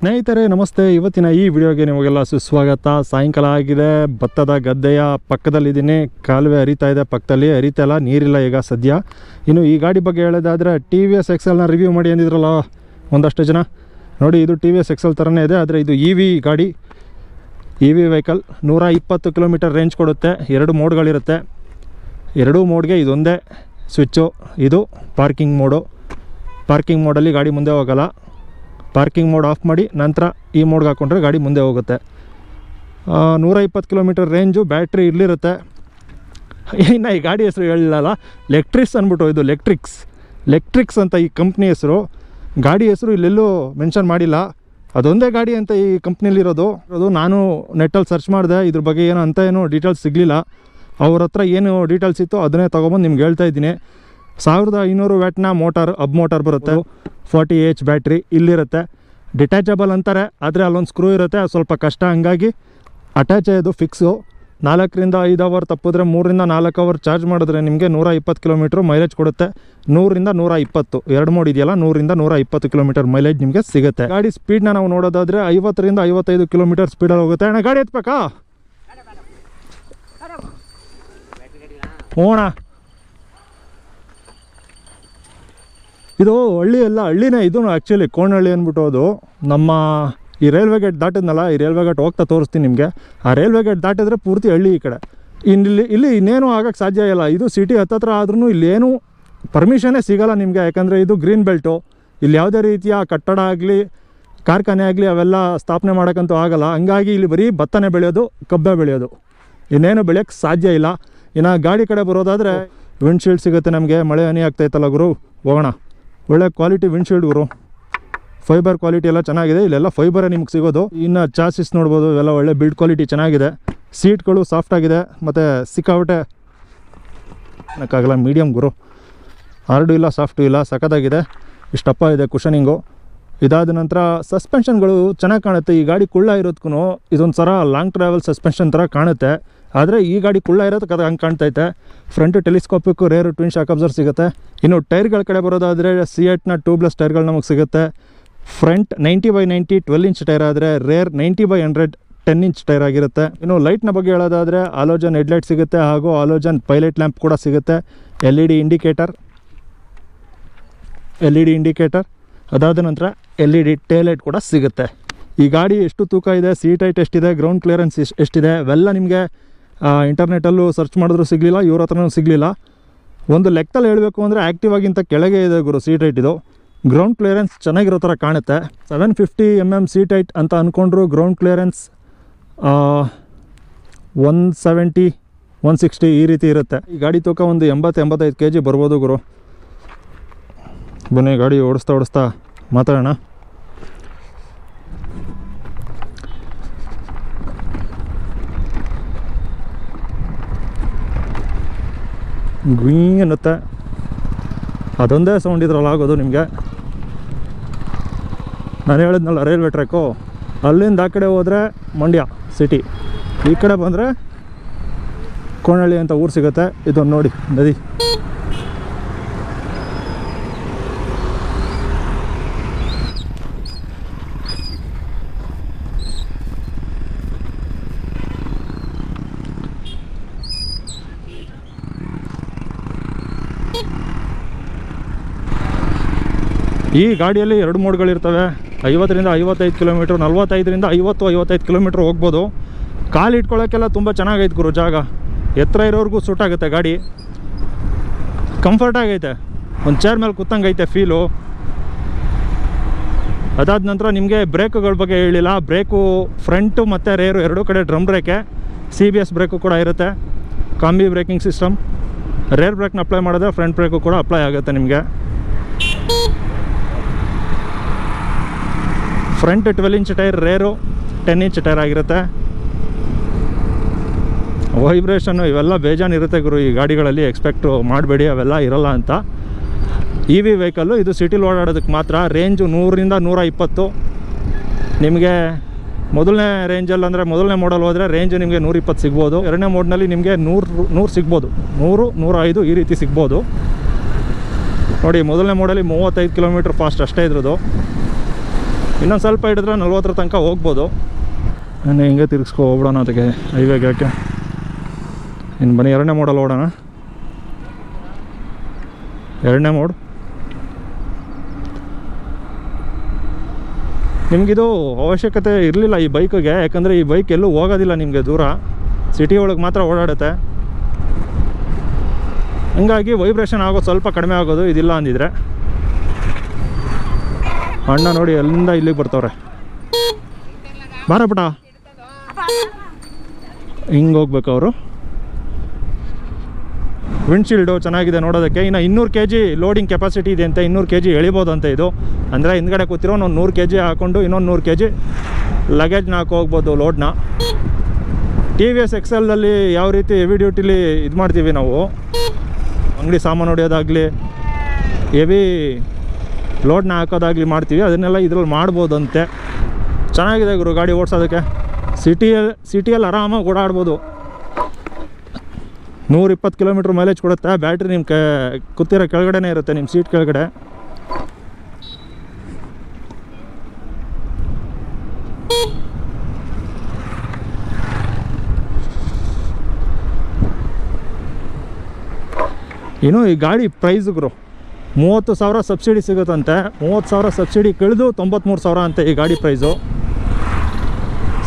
ಸ್ನೇಹಿತರೆ ನಮಸ್ತೆ. ಇವತ್ತಿನ ಈ ವಿಡಿಯೋಗೆ ನಿಮಗೆಲ್ಲ ಸುಸ್ವಾಗತ. ಸಾಯಂಕಾಲ ಆಗಿದೆ, ಭತ್ತದ ಗದ್ದೆಯ ಪಕ್ಕದಲ್ಲಿದ್ದೀನಿ. ಕಾಲುವೆ ಹರಿತಾ ಇದೆ, ಪಕ್ಕದಲ್ಲಿ ಹರಿತಾ ಇಲ್ಲ, ನೀರಿಲ್ಲ ಈಗ ಸದ್ಯ. ಇನ್ನು ಈ ಗಾಡಿ ಬಗ್ಗೆ ಹೇಳೋದಾದರೆ TVS XLನ ರಿವ್ಯೂ ಮಾಡಿ ಅಂದಿದ್ರಲ್ಲ ಒಂದಷ್ಟು ಜನ. ನೋಡಿ, ಇದು TVS XL ಥರನೇ ಇದೆ, ಆದರೆ ಇದು EV ಗಾಡಿ, EV ವೆಹಿಕಲ್. 120 ಕಿಲೋಮೀಟರ್ ರೇಂಜ್ ಕೊಡುತ್ತೆ. 2 ಮೋಡ್ಗಳಿರುತ್ತೆ. 2 ಮೋಡ್ಗೆ ಇದೊಂದೇ ಸ್ವಿಚ್ಚು. ಇದು ಪಾರ್ಕಿಂಗ್ ಮೋಡು. ಪಾರ್ಕಿಂಗ್ ಮೋಡಲ್ಲಿ ಗಾಡಿ ಮುಂದೆ ಹೋಗಲ್ಲ. ಪಾರ್ಕಿಂಗ್ ಮೋಡ್ ಆಫ್ ಮಾಡಿ ನಂತರ ಈ ಮೋಡ್ಗೆ ಹಾಕ್ಕೊಂಡ್ರೆ ಗಾಡಿ ಮುಂದೆ ಹೋಗುತ್ತೆ. 120 ಕಿಲೋಮೀಟರ್ ರೇಂಜು. ಬ್ಯಾಟ್ರಿ ಇಲ್ಲಿರುತ್ತೆ. ಇನ್ನು ಈ ಗಾಡಿ ಹೆಸರು ಹೇಳಿಲ್ಲ, ಲೆಕ್ಟ್ರಿಕ್ಸ್ ಅಂದ್ಬಿಟ್ಟು, ಇದು ಲೆಕ್ಟ್ರಿಕ್ಸ್ ಅಂತ ಈ ಕಂಪ್ನಿ ಹೆಸರು. ಗಾಡಿ ಹೆಸರು ಇಲ್ಲೆಲ್ಲೂ ಮೆನ್ಷನ್ ಮಾಡಿಲ್ಲ. ಅದೊಂದೇ ಗಾಡಿ ಅಂತ ಈ ಕಂಪ್ನಿಲಿರೋದು. ನಾನು ನೆಟ್ಟಲ್ಲಿ ಸರ್ಚ್ ಮಾಡಿದೆ, ಇದ್ರ ಬಗ್ಗೆ ಏನು ಡೀಟೇಲ್ಸ್ ಸಿಗಲಿಲ್ಲ. ಅವ್ರ ಹತ್ರ ಏನು ಡೀಟೇಲ್ಸ್ ಇತ್ತು ಅದನ್ನೇ ತೊಗೊಬಂದು ನಿಮ್ಗೆ ಹೇಳ್ತಾ ಇದ್ದೀನಿ. 1500 ವ್ಯಾಟ್ನ ಮೋಟಾರ್, ಮೋಟಾರ್ ಬರುತ್ತೆ. 40H battery ಇಲ್ಲಿರುತ್ತೆ. ಡಿಟ್ಯಾಚಬಲ್ ಅಂತಾರೆ, ಆದರೆ ಅಲ್ಲೊಂದು ಸ್ಕ್ರೂ ಇರುತ್ತೆ, ಅದು ಸ್ವಲ್ಪ ಕಷ್ಟ. ಹಂಗಾಗಿ ಅಟ್ಯಾಚ್ ಇದು ಫಿಕ್ಸು. 4 ರಿಂದ 5 ಅವರ್ ತಪ್ಪಿದ್ರೆ 3 ರಿಂದ 4 ಅವರ್ ಚಾರ್ಜ್ ಮಾಡಿದ್ರೆ ನಿಮಗೆ 120 ಕಿಲೋಮೀಟ್ರ್ ಮೈಲೇಜ್ ಕೊಡುತ್ತೆ. 100 ರಿಂದ 120, 2 ಮೋಡ್ ಇದೆಯಲ್ಲ, 100 ರಿಂದ 120 ಕಿಲೋಮೀಟರ್ ಮೈಲೇಜ್ ನಿಮಗೆ ಸಿಗುತ್ತೆ. ಗಾಡಿ ಸ್ಪೀಡ್ನ ನಾವು ನೋಡೋದಾದರೆ 50 ರಿಂದ 55 ಕಿಲೋಮೀಟರ್ ಸ್ಪೀಡಲ್ಲಿ ಹೋಗುತ್ತೆ. ಅಣ್ಣ ಗಾಡಿ ಎತ್ಬೇಕಾ? ಹೋಣ. ಇದು ಹಳ್ಳಿನೇ. ಇದು ಆ್ಯಕ್ಚುಲಿ ಕೋಣಹಳ್ಳಿ ಅಂದ್ಬಿಟ್ಟು, ಅದು ನಮ್ಮ ಈ ರೈಲ್ವೆ ಗೇಟ್ ದಾಟಿದ್ನಲ್ಲ, ಈ ರೈಲ್ವೆ ಗೇಟ್ ಹೋಗ್ತಾ ತೋರಿಸ್ತೀನಿ ನಿಮಗೆ. ಆ ರೈಲ್ವೆ ಗೇಟ್ ದಾಟಿದ್ರೆ ಪೂರ್ತಿ ಹಳ್ಳಿ ಈ ಕಡೆ. ಇಲ್ಲಿ ಇನ್ನೇನು ಆಗೋಕ್ಕೆ ಸಾಧ್ಯ ಇಲ್ಲ. ಇದು ಸಿಟಿ ಹತ್ತತ್ರ ಆದ್ರೂ ಇಲ್ಲೇನು ಪರ್ಮಿಷನ್ನೇ ಸಿಗೋಲ್ಲ ನಿಮಗೆ. ಯಾಕಂದರೆ ಇದು ಗ್ರೀನ್ ಬೆಲ್ಟು. ಇಲ್ಲಿ ಯಾವುದೇ ರೀತಿಯ ಕಟ್ಟಡ ಆಗಲಿ, ಕಾರ್ಖಾನೆ ಆಗಲಿ ಅವೆಲ್ಲ ಸ್ಥಾಪನೆ ಮಾಡೋಕ್ಕಂತೂ ಆಗಲ್ಲ. ಹಂಗಾಗಿ ಇಲ್ಲಿ ಬರೀ ಭತ್ತನೇ ಬೆಳೆಯೋದು, ಕಬ್ಬೆ ಬೆಳೆಯೋದು, ಇನ್ನೇನು ಬೆಳೆಯೋಕ್ಕೆ ಸಾಧ್ಯ ಇಲ್ಲ. ಇನ್ನು ಗಾಡಿ ಕಡೆ ಬರೋದಾದರೆ ವಿಂಡ್ಶೀಲ್ಡ್ ಸಿಗುತ್ತೆ ನಮಗೆ. ಮಳೆ ಹನಿ ಆಗ್ತಾಯಿತ್ತಲ್ಲ ಗುರು, ಹೋಗೋಣ. ಒಳ್ಳೆ ಕ್ವಾಲಿಟಿ ವಿಂಡ್ಶೀಲ್ಡ್ ಗುರು. ಫೈಬರ್ ಕ್ವಾಲಿಟಿ ಎಲ್ಲ ಚೆನ್ನಾಗಿದೆ. ಇಲ್ಲೆಲ್ಲ ಫೈಬರೇ ನಿಮ್ಗೆ ಸಿಗೋದು. ಇನ್ನು ಚಾಸಿಸ್ ನೋಡ್ಬೋದು, ಇವೆಲ್ಲ ಒಳ್ಳೆ ಬಿಲ್ಡ್ ಕ್ವಾಲಿಟಿ ಚೆನ್ನಾಗಿದೆ. ಸೀಟ್ಗಳು ಸಾಫ್ಟಾಗಿದೆ, ಮತ್ತು ಸಿಕ್ಕಾಬಿಟ್ಟೆ ಅನ್ನೋಕ್ಕಾಗಲ್ಲ, ಮೀಡಿಯಮ್ ಗುರು. ಹಾರ್ಡು ಇಲ್ಲ, ಸಾಫ್ಟು ಇಲ್ಲ, ಸಖತ್ತಾಗಿದೆ. ಇಷ್ಟಪ್ಪ ಇದೆ ಕುಷನಿಂಗು. ಇದಾದ ನಂತರ ಸಸ್ಪೆನ್ಷನ್ಗಳು ಚೆನ್ನಾಗಿ ಕಾಣುತ್ತೆ. ಈ ಗಾಡಿ ಕುಳ್ಳ ಇರೋದಕ್ಕೂ ಇದೊಂದು ಥರ ಲಾಂಗ್ ಟ್ರಾವೆಲ್ ಸಸ್ಪೆನ್ಷನ್ ಥರ ಕಾಣುತ್ತೆ. ಆದರೆ ಈ ಗಾಡಿ ಕುಳ್ಳ ಇರೋದಕ್ಕೆ ಅದು ಹಂಗೆ ಕಾಣ್ತೈತೆ. Front telescopic rear twin shock absorb ಸಿಗುತ್ತೆ. ಇನ್ನು ಟೈರ್ಗಳ ಕಡೆ ಬರೋದಾದರೆ C8ನ ಟ್ಯೂಬ್ಲೆಸ್ ಟೈರ್ಗಳು ನಮಗೆ ಸಿಗುತ್ತೆ. ಫ್ರಂಟ್ 90/90 12 ಇಂಚ್ ಟೈರ್ ಆದರೆ ರೇರ್ 90/100 10 ಇಂಚ್ ಟೈರ್ ಆಗಿರುತ್ತೆ. ಇನ್ನು ಲೈಟ್ನ ಬಗ್ಗೆ ಹೇಳೋದಾದರೆ ಆಲೋಜನ್ ಹೆಡ್ಲೈಟ್ ಸಿಗುತ್ತೆ, ಹಾಗೂ ಆಲೋಜನ್ ಪೈಲಟ್ ಲ್ಯಾಂಪ್ ಕೂಡ ಸಿಗುತ್ತೆ. LED ಇಂಡಿಕೇಟರ್, ಅದಾದ ನಂತರ LED ಟೇಲ್ ಲೈಟ್ ಕೂಡ ಸಿಗುತ್ತೆ. ಈ ಗಾಡಿ ಎಷ್ಟು ತೂಕ ಇದೆ, ಸೀಟ್ ಹೈಟ್ ಎಷ್ಟಿದೆ, ಗ್ರೌಂಡ್ ಕ್ಲಿಯರೆನ್ಸ್ ಎಷ್ಟಿದೆ, ಅವೆಲ್ಲ ನಿಮಗೆ ಇಂಟರ್ನೆಟಲ್ಲೂ ಸರ್ಚ್ ಮಾಡಿದ್ರೂ ಸಿಗಲಿಲ್ಲ, ಇವ್ರ ಹತ್ರನೂ ಸಿಗಲಿಲ್ಲ. ಒಂದು ಲೆಕ್ಕದಲ್ಲಿ ಹೇಳಬೇಕು ಅಂದರೆ ಆ್ಯಕ್ಟಿವ್ ಆಗಿಂತ ಕೆಳಗೆ ಇದೆ ಗುರು ಸೀಟ್ ಹೈಟ್. ಇದು ಗ್ರೌಂಡ್ ಕ್ಲಿಯರೆನ್ಸ್ ಚೆನ್ನಾಗಿರೋ ಥರ ಕಾಣುತ್ತೆ. 750 mm ಸೀಟ್ ಹೈಟ್ ಅಂತ ಅಂದ್ಕೊಂಡ್ರು, ಗ್ರೌಂಡ್ ಕ್ಲಿಯರೆನ್ಸ್ 170, 160 ಈ ರೀತಿ ಇರುತ್ತೆ. ಈ ಗಾಡಿ ತೂಕ ಒಂದು 80-85 kg ಬರ್ಬೋದು ಗುರು. ಬನ್ನಿ ಗಾಡಿ ಓಡಿಸ್ತಾ ಮಾತಾಡೋಣ. ಗುಯ್ ಅನ್ನುತ್ತೆ, ಅದೊಂದೇ ಸೌಂಡ್ ಇದ್ರಲ್ಲಿ ಆಗೋದು ನಿಮಗೆ. ನಾನು ಹೇಳಿದ್ನಲ್ಲ ರೈಲ್ವೆ ಟ್ರ್ಯಾಕು, ಅಲ್ಲಿಂದ ಆ ಕಡೆ ಹೋದರೆ ಮಂಡ್ಯ ಸಿಟಿ, ಈ ಕಡೆ ಬಂದರೆ ಕೋಣಹಳ್ಳಿ ಅಂತ ಊರು ಸಿಗುತ್ತೆ. ಇದೊಂದು ನೋಡಿ ನದಿ. ಈ ಗಾಡಿಯಲ್ಲಿ 2 ಮೋಡ್ಗಳಿರ್ತವೆ. 50 ರಿಂದ 55 ಕಿಲೋಮೀಟ್ರ್, 45 ರಿಂದ 50-55 ಕಿಲೋಮೀಟ್ರ್ ಹೋಗ್ಬೋದು. ಕಾಲು ಇಟ್ಕೊಳ್ಳೋಕ್ಕೆಲ್ಲ ತುಂಬ ಚೆನ್ನಾಗೈತೆ ಗುರು ಜಾಗ. ಎತ್ತರ ಇರೋರ್ಗೂ ಸೂಟ್ ಆಗುತ್ತೆ ಗಾಡಿ. ಕಂಫರ್ಟ್ ಆಗೈತೆ, ಒಂದು ಚೇರ್ ಮೇಲೆ ಕೂತಂಗೈತೆ ಫೀಲು. ಅದಾದ ನಂತರ ನಿಮಗೆ ಬ್ರೇಕುಗಳ ಬಗ್ಗೆ ಹೇಳಿಲ್ಲ. ಬ್ರೇಕು ಫ್ರಂಟು ಮತ್ತು ರೇರು 2 ಕಡೆ ಡ್ರಮ್ ಬ್ರೇಕೆ. CBS ಬ್ರೇಕು ಕೂಡ ಇರುತ್ತೆ. Combi braking system. ರೇರ್ ಬ್ರೇಕ್ನ ಅಪ್ಲೈ ಮಾಡಿದ್ರೆ ಫ್ರಂಟ್ ಬ್ರೇಕು ಕೂಡ ಅಪ್ಲೈ ಆಗುತ್ತೆ ನಿಮಗೆ. Front 12 inch tyre, rear 10 inch tyre ಆಗಿರುತ್ತೆ. ವೈಬ್ರೇಷನ್ನು ಇವೆಲ್ಲ ಬೇಜಾನಿರುತ್ತೆ ಗುರು ಈ ಗಾಡಿಗಳಲ್ಲಿ. ಎಕ್ಸ್ಪೆಕ್ಟು ಮಾಡಬೇಡಿ, ಅವೆಲ್ಲ ಇರೋಲ್ಲ ಅಂತ. EV ವೆಹಿಕಲ್ಲು, ಇದು ಸಿಟಿಲಿ ಓಡಾಡೋದಕ್ಕೆ ಮಾತ್ರ. ರೇಂಜು 100 ರಿಂದ 120. ನಿಮಗೆ ಮೊದಲನೇ ರೇಂಜಲ್ಲಿ ಅಂದರೆ ಮೊದಲನೇ ಮೋಡಲ್ ಹೋದರೆ ರೇಂಜು ನಿಮಗೆ 120 ಸಿಗ್ಬೋದು. ಎರಡನೇ ಮೋಡ್ನಲ್ಲಿ ನಿಮಗೆ 100 ಸಿಗ್ಬೋದು, 100, 105 ಈ ರೀತಿ ಸಿಗ್ಬೋದು. ನೋಡಿ, ಮೊದಲನೇ ಮೋಡಲ್ಲಿ 35 ಕಿಲೋಮೀಟ್ರ್ ಫಾಸ್ಟ್ ಅಷ್ಟೇ ಇದ್ರದ್ದು. ಇನ್ನೊಂದು ಸ್ವಲ್ಪ ಹಿಡಿದ್ರೆ 40 ತನಕ ಹೋಗ್ಬೋದು. ನಾನು ಹಿಂಗೆ ತಿರ್ಗಿಸ್ಕೊ ಹೋಗ್ಬಿಡೋಣ ಅದಕ್ಕೆ ಹೈವೇಗೆ. ಯಾಕೆ ಇನ್ನು ಬನ್ನಿ 2ನೇ ಮೋಡಲ್ಲಿ ಓಡೋಣ. 2ನೇ ಮೋಡ್. ನಿಮಗಿದು ಅವಶ್ಯಕತೆ ಇರಲಿಲ್ಲ ಈ ಬೈಕಿಗೆ, ಯಾಕಂದರೆ ಈ ಬೈಕ್ ಎಲ್ಲೂ ಹೋಗೋದಿಲ್ಲ ನಿಮಗೆ ದೂರ, ಸಿಟಿ ಒಳಗೆ ಮಾತ್ರ ಓಡಾಡುತ್ತೆ. ಹಂಗಾಗಿ ವೈಬ್ರೇಷನ್ ಆಗೋದು ಸ್ವಲ್ಪ ಕಡಿಮೆ ಆಗೋದು ಇದಿಲ್ಲ ಅಂದಿದ್ರೆ. ಅಣ್ಣ ನೋಡಿ ಅಲ್ಲಿಂದ ಇಲ್ಲಿಗೆ ಬರ್ತವ್ರೆ. ಬಾರ ಪುಟ, ಹಿಂಗೆ ಹೋಗ್ಬೇಕು ಅವರು. ವಿಂಡ್ಶೀಲ್ಡು ಚೆನ್ನಾಗಿದೆ ನೋಡೋದಕ್ಕೆ. ಇನ್ನು 200 kg ಲೋಡಿಂಗ್ ಕೆಪಾಸಿಟಿ ಇದೆ ಅಂತ, 200 kg ಎಳಿಬೋದು ಅಂತ ಇದು. ಅಂದರೆ ಹಿಂದ್ಗಡೆ ಕೂತಿರೋ ಒಂದು 100 kg ಹಾಕ್ಕೊಂಡು ಇನ್ನೊಂದು 100 kg ಲಗೇಜ್ನ ಹಾಕಿ ಹೋಗ್ಬೋದು ಲೋಡ್ನ. TVS XLದಲ್ಲಿ ಯಾವ ರೀತಿ ಹೆವಿ ಡ್ಯೂಟಿಲಿ ಇದು ಮಾಡ್ತೀವಿ ನಾವು, ಅಂಗಡಿ ಸಾಮಾನು ಹೊಡೆಯೋದಾಗಲಿ ಹೆವಿ ಲೋಡ್ನ ಹಾಕೋದಾಗಲಿ ಮಾಡ್ತೀವಿ, ಅದನ್ನೆಲ್ಲ ಇದ್ರಲ್ಲಿ ಮಾಡ್ಬೋದಂತೆ. ಚೆನ್ನಾಗಿದೆ ಗುರು ಗಾಡಿ ಓಡಿಸೋದಕ್ಕೆ. ಸಿಟಿಯಲ್ಲಿ ಆರಾಮಾಗಿ ಓಡಾಡ್ಬೋದು. 120 km ಮೈಲೇಜ್ ಕೊಡುತ್ತೆ. ಬ್ಯಾಟ್ರಿ ನಿಮ್ಮ ಕೂತಿರೋ ಕೆಳಗಡೆನೇ ಇರುತ್ತೆ, ನಿಮ್ಮ ಸೀಟ್ ಕೆಳಗಡೆ. ಇನ್ನು ಈ ಗಾಡಿ ಪ್ರೈಸ್ಗಳು 30,000 ಸಬ್ಸಿಡಿ ಸಿಗುತ್ತಂತೆ. 30,000 ಸಬ್ಸಿಡಿ ಕಳೆದು 93,000 ಅಂತೆ ಈ ಗಾಡಿ ಪ್ರೈಸು.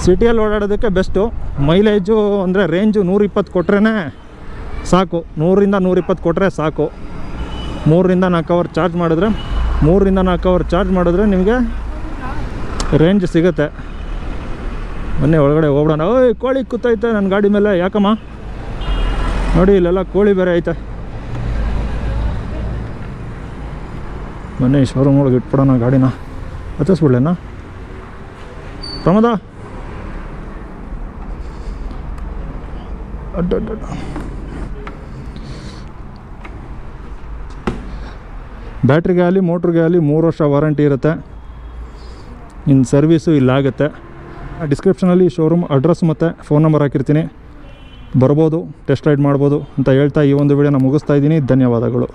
ಸಿಟಿಯಲ್ಲಿ ಓಡಾಡೋದಕ್ಕೆ ಬೆಸ್ಟು. ಮೈಲೇಜು ಅಂದರೆ ರೇಂಜು 120 ಕೊಟ್ರೇ ಸಾಕು, 100ರಿಂದ 120 ಕೊಟ್ಟರೆ ಸಾಕು. 3ರಿಂದ 4 ಅವರ್ ಚಾರ್ಜ್ ಮಾಡಿದ್ರೆ ನಿಮಗೆ ರೇಂಜ್ ಸಿಗುತ್ತೆ. ಮೊನ್ನೆ ಒಳಗಡೆ ಹೋಗ್ಬಿಡೋಣ. ಓಯ್ ಕೋಳಿ ಕೂತೈತೆ ನನ್ನ ಗಾಡಿ ಮೇಲೆ. ಯಾಕಮ್ಮ ನೋಡಿ ಇಲ್ಲೆಲ್ಲ ಕೋಳಿ ಬೇರೆ ಐತೆ. ಮೊನ್ನೆ ಶೋರೂಮ್ ಒಳಗೆ ಇಟ್ಬಿಡೋಣ ಗಾಡಿನ. ಹತ್ತಿಸ್ಬಿಡ್ಲೇನ ಪ್ರಮೋದ? ಅಡ್ಡ ಬ್ಯಾಟ್ರಿಗೆ ಆಗಲಿ ಮೋಟ್ರಿಗೆ ಆಗಲಿ 3 ವರ್ಷ ವಾರಂಟಿ ಇರುತ್ತೆ. ಇನ್ನು ಸರ್ವೀಸು ಇಲ್ಲಾಗುತ್ತೆ. ಡಿಸ್ಕ್ರಿಪ್ಷನಲ್ಲಿ ಶೋರೂಮ್ ಅಡ್ರೆಸ್ ಮತ್ತು ಫೋನ್ ನಂಬರ್ ಹಾಕಿರ್ತೀನಿ, ಬರ್ಬೋದು, ಟೆಸ್ಟ್ ರೈಡ್ ಮಾಡ್ಬೋದು ಅಂತ ಹೇಳ್ತಾ ಈ ಒಂದು ವಿಡಿಯೋನ ಮುಗಿಸ್ತಾ ಇದ್ದೀನಿ. ಧನ್ಯವಾದಗಳು.